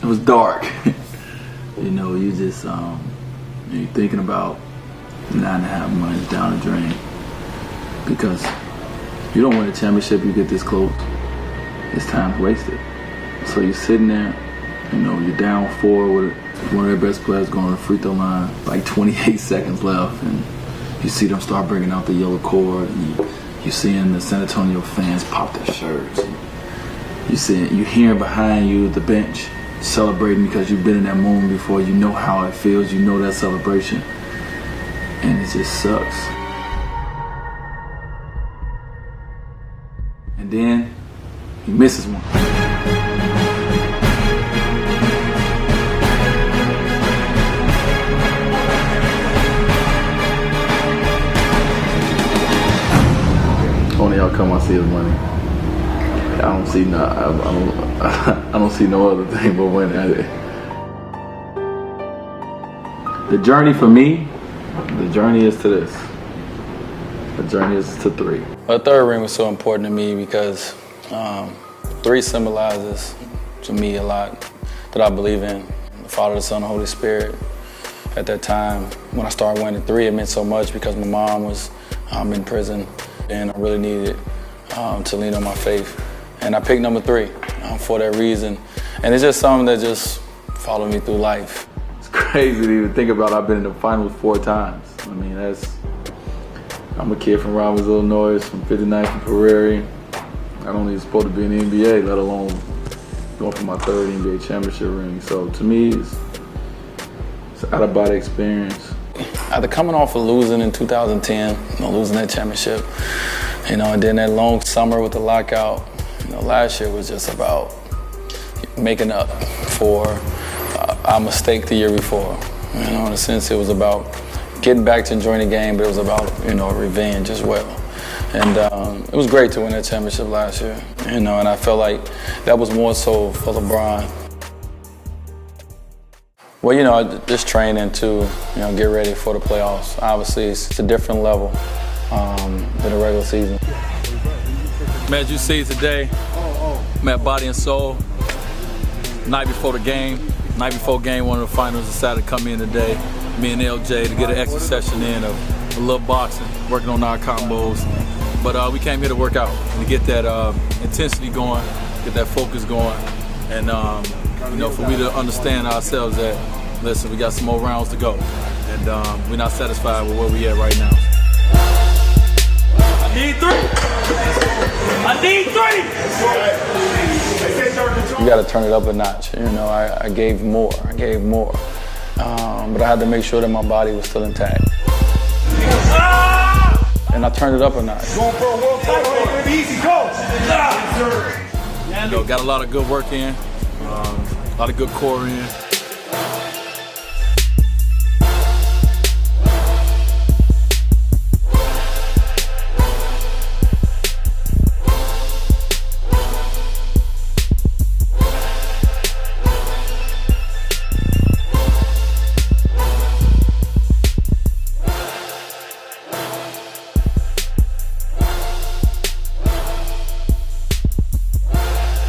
it was dark. You know, you just you're thinking about 9.5 months down the drain because you don't win a championship, you get this close. It's time wasted. So you're sitting there, you know, you're down 4 with one of their best players going to the free throw line, like 28 seconds left, and you see them start bringing out the yellow cord, and you're seeing the San Antonio fans pop their shirts. You're hearing behind you the bench celebrating because you've been in that moment before. You know how it feels. You know that celebration, and it just sucks. And then he misses one. Only outcome I see is money. I don't see I don't see no other thing but winning. The journey for me, the journey is to this. The journey is to 3. The third ring was so important to me because 3 symbolizes to me a lot that I believe in. The Father, the Son, the Holy Spirit. At that time, when I started winning 3, it meant so much because my mom was in prison and I really needed to lean on my faith. And I picked number 3 for that reason. And it's just something that just followed me through life. It's crazy to even think about. I've been in the finals 4 times. I mean, I'm a kid from Robbins, Illinois, from 59th and Prairie. I don't even supposed to be in the NBA, let alone going for my 3rd NBA championship ring. So to me, it's an out-of-body experience. After coming off of losing in 2010, losing that championship, and then that long summer with the lockout, last year was just about making up for our mistake the year before. In a sense, it was about getting back to enjoying the game, but it was about, revenge as well. And it was great to win that championship last year, and I felt like that was more so for LeBron. Well, just training to, get ready for the playoffs. Obviously, it's a different level than the regular season. Man, as you see today, I'm at Body and Soul. Night before the game, night before game 1 of the finals, decided to come in today, me and LJ, to get an extra session in of a little boxing, working on our combos. But we came here to work out and to get that intensity going, get that focus going, and for we to understand ourselves that, listen, we got some more rounds to go, and we're not satisfied with where we at right now. I need 3. I need 3. You got to turn it up a notch. I gave more. But I had to make sure that my body was still intact. And I turned it up a notch. Easy, go. Got a lot of good work in, a lot of good core in.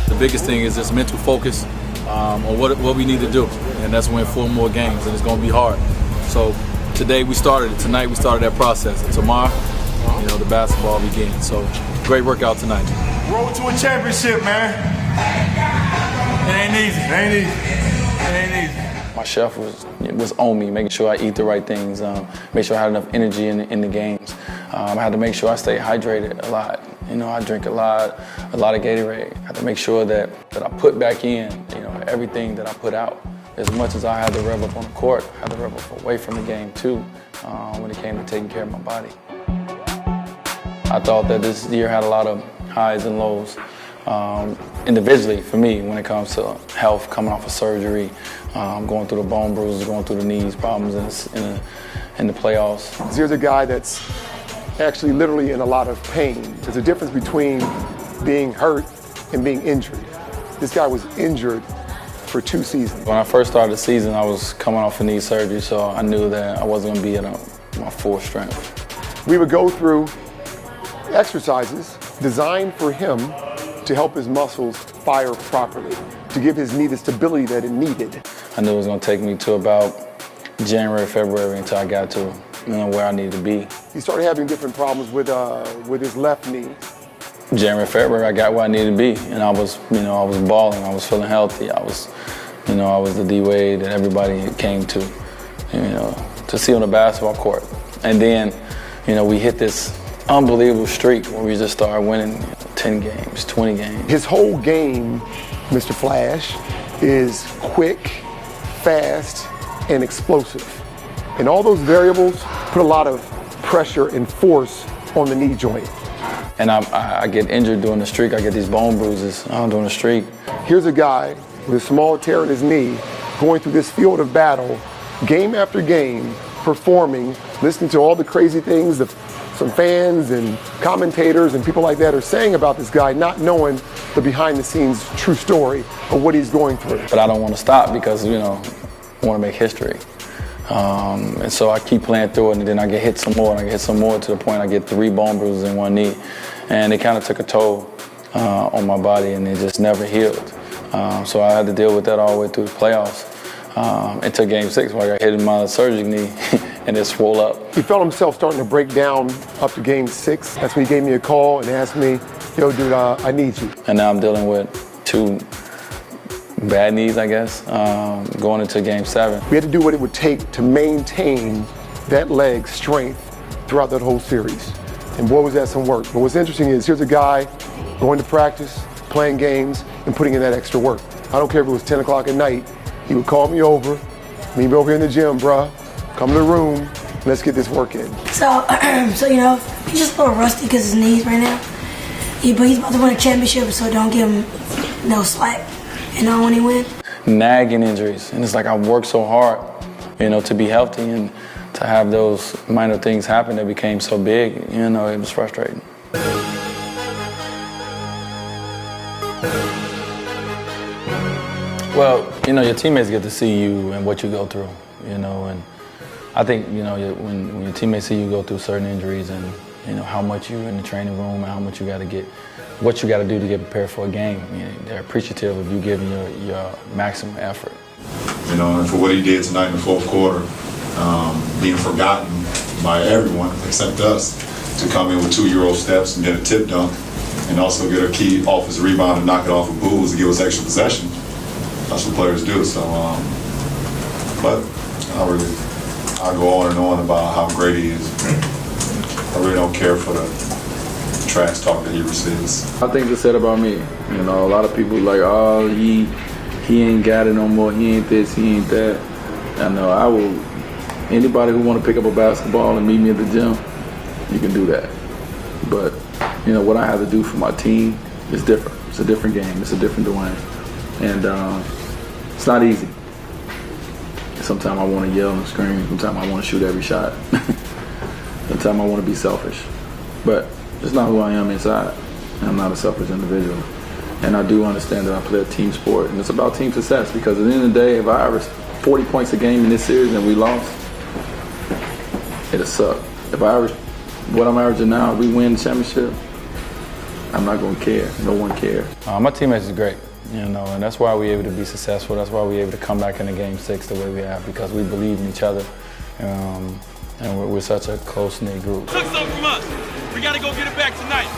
The biggest thing is just mental focus on what we need to do, and that's win 4 more games, and it's going to be hard. So today we started it. Tonight we started that process, and tomorrow, the basketball begins. So great workout tonight. Road to a championship, man. It ain't easy. It ain't easy. My chef was on me, making sure I eat the right things, make sure I had enough energy in the games. I had to make sure I stay hydrated a lot. I drink a lot of Gatorade. I had to make sure that I put back in, everything that I put out. As much as I had to rev up on the court, I had to rev up away from the game too, when it came to taking care of my body. I thought that this year had a lot of highs and lows, individually for me when it comes to health, coming off of surgery, going through the bone bruises, going through the knees problems in the playoffs. Here's a guy that's actually literally in a lot of pain. There's a difference between being hurt and being injured. This guy was injured for 2 seasons. When I first started the season, I was coming off a knee surgery, so I knew that I wasn't going to be at my full strength. We would go through exercises designed for him to help his muscles fire properly. to give his knee the stability that it needed. I knew it was going to take me to about January, February until I got to where I needed to be. He started having different problems with his left knee. January, February, I got where I needed to be, and I was balling. I was feeling healthy. I was the Dwyane that everybody came to see on the basketball court. And then, we hit this unbelievable streak where we just started winning 10 games, 20 games. His whole game, Mr. Flash, is quick, fast, and explosive. And all those variables put a lot of pressure and force on the knee joint. And I get injured during the streak. I get these bone bruises during the streak. Here's a guy with a small tear in his knee going through this field of battle, game after game, performing, listening to all the crazy things that some fans and commentators and people like that are saying about this guy, not knowing the behind-the-scenes true story of what he's going through. But I don't want to stop because, I want to make history. And so I keep playing through it, and then I get hit some more, and I get hit some more to the point I get 3 bone bruises in one knee. And it kind of took a toll on my body, and it just never healed. So I had to deal with that all the way through the playoffs. Until game 6 where I got hit in my surgery knee and it swole up. He felt himself starting to break down up to game 6. That's when he gave me a call and asked me, yo, dude, I need you. And now I'm dealing with 2 bad knees, I guess, going into game 7. We had to do what it would take to maintain that leg strength throughout that whole series. And boy, was that some work. But what's interesting is here's a guy going to practice, playing games, and putting in that extra work. I don't care if it was 10 o'clock at night. He would call me over, meet me over here in the gym, bruh. Come to the room, let's get this work in. So he's just a little rusty because his knees right now. But he's about to win a championship, so don't give him no slack, when he wins. Nagging injuries, and it's like I worked so hard, to be healthy, and to have those minor things happen that became so big, it was frustrating. Well, your teammates get to see you and what you go through, and I think, when your teammates see you go through certain injuries and, how much you're in the training room and how much you got to get, what you got to do to get prepared for a game, they're appreciative of you giving your maximum effort. And for what he did tonight in the 4th quarter, being forgotten by everyone except us, to come in with 2 Euro steps and get a tip dunk and also get a key offense rebound and knock it off of Bulls to give us extra possession. That's what players do. So, but I go on and on about how great he is. I really don't care for the trash talk that he receives. I think they said about me. A lot of people like, oh, he ain't got it no more. He ain't this, he ain't that. I know I will. Anybody who want to pick up a basketball and meet me at the gym, you can do that. But what I have to do for my team is different. It's a different game. It's a different Dwyane, and it's not easy. Sometimes I want to yell and scream. Sometimes I want to shoot every shot. Sometimes I want to be selfish. But it's not who I am inside. I'm not a selfish individual. And I do understand that I play a team sport, and it's about team success, because at the end of the day, if I average 40 points a game in this series and we lost, it'll suck. If I average what I'm averaging now, we win the championship, I'm not going to care. No one cares. My teammates is great, and that's why we're able to be successful. That's why we're able to come back into game 6 the way we have, because we believe in each other, and we're such a close-knit group. Took something from us. We got to go get it back tonight,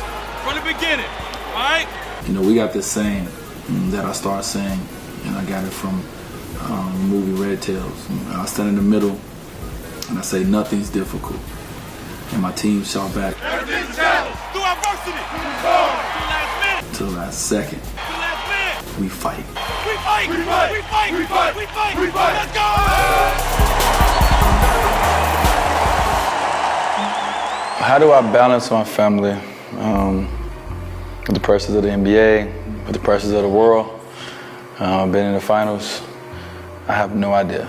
from the beginning, all right? We got this saying that I started saying, and I got it from the movie Red Tails. I stand in the middle, and I say, nothing's difficult. And my team shout back, everything's a challenge. Through adversity. To the last second. To the last minute. We fight. We fight. We fight. We fight. We fight. We fight. We fight. Let's go. How do I balance my family with the pressures of the NBA, with the pressures of the world, been in the finals? I have no idea.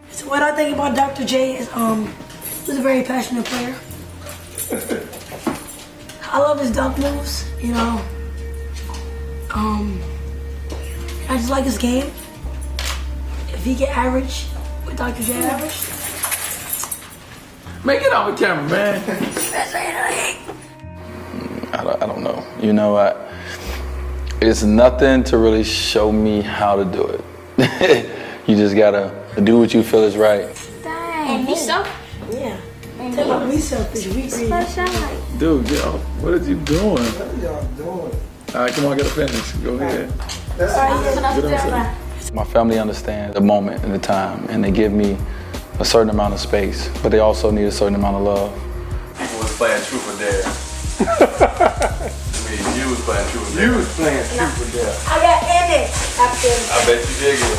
So what I think about Dr. J is he's a very passionate player. I love his dunk moves, I just like his game. If he get average with Dr. J average. Man, get off the camera, man. Best player in the league. I don't know. It's nothing to really show me how to do it. You just gotta do what you feel is right. And me so? Yeah. Tell about me selfish. We read. Dude, yo, what are you doing? What are y'all doing? All right, come on, get a finish. Go ahead. My family understands the moment and the time, and they give me a certain amount of space, but they also need a certain amount of love. People was playing truth or dare. You was playing truth or dare. You was playing truth or dare. I got in it after. I bet you did get it.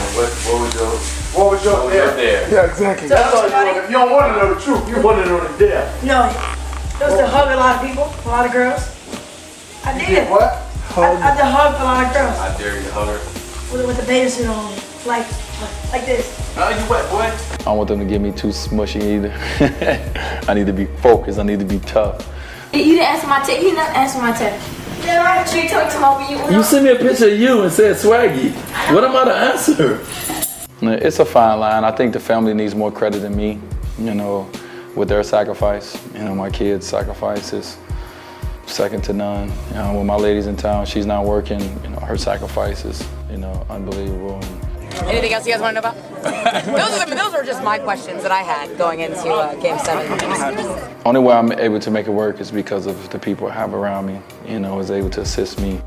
What was your dare? Yeah, exactly. That's all you want. If you don't want to know the truth, you want to know the dare. No, it was to hug a lot of people, a lot of girls. I did. What? I did hug a lot of girls. I dare you to hug her. With the bathing suit on, like this. Oh, you wet, boy. I don't want them to get me too smushy either. I need to be focused. I need to be tough. You didn't answer my text. You didn't answer my text. Yeah, right. You told him over you. You sent me a picture of you and said swaggy. What am I to answer? It's a fine line. I think the family needs more credit than me, you know, with their sacrifice. You know, my kids' sacrifice is second to none. You know, when my lady's in town, she's not working, you know, her sacrifice is, you know, unbelievable. Anything else you guys want to know about? Those are just my questions that I had going into Game 7. Only way I'm able to make it work is because of the people I have around me, you know, is able to assist me.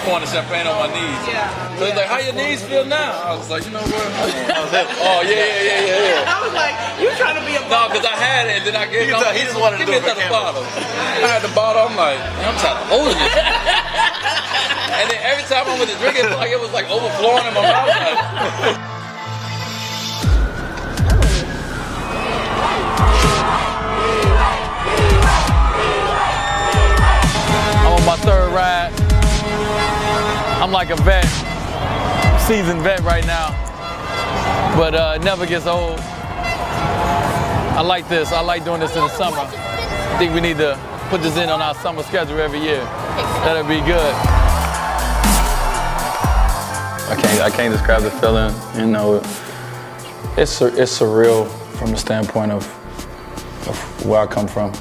Pouring champagne on my knees. Yeah. So he's like, how your knees feel now? I was like, you know what? Oh, yeah. I was like, you trying to be a No, because I had it and then I gave it. He just wanted to do it. Give me another bottle. I had the bottle. I'm like, man, I'm trying to hold it. And then every time I went to drink it, it was like overflowing in my mouth. I'm on my third ride. I'm like a vet, seasoned vet right now, but it never gets old. I like this. I like doing this in the summer. I think we need to put this in on our summer schedule every year. That'll be good. I can't describe the feeling. You know, it's surreal from the standpoint of where I come from.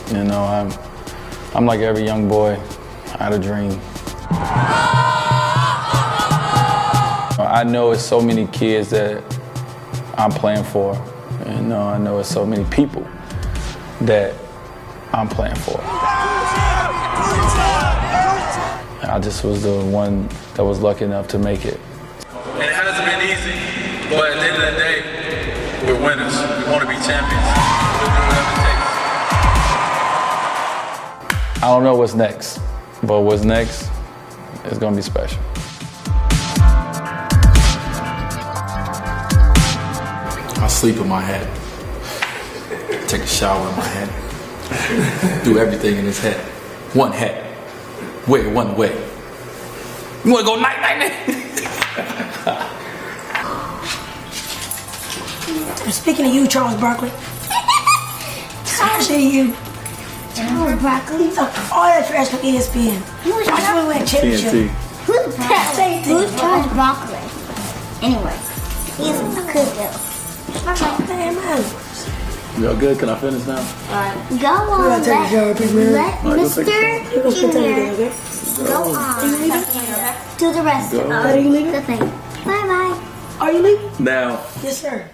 You know, I'm like every young boy. I had a dream. I know it's so many kids that I'm playing for. You know, I know it's so many people that I'm playing for. I just was the one that was lucky enough to make it. And it hasn't been easy, but at the end of the day, we're winners. We want to be champions. We'll do whatever it takes. I don't know what's next, but what's next is gonna be special. I sleep in my hat. Take a shower in my hat. Do everything in this hat. One hat. Wear it one way. You wanna go night? Speaking of you, Charles Barkley. Especially you. Charles Barkley. All that trash from ESPN. Who's TNT. Who's Charles Barkley? Anyway, he's a good girl. Y'all good? Can I finish now? Go on, let Mr. Junior go on. Do the rest of the thing. Bye-bye. Are you leaving? Now. Yes, sir.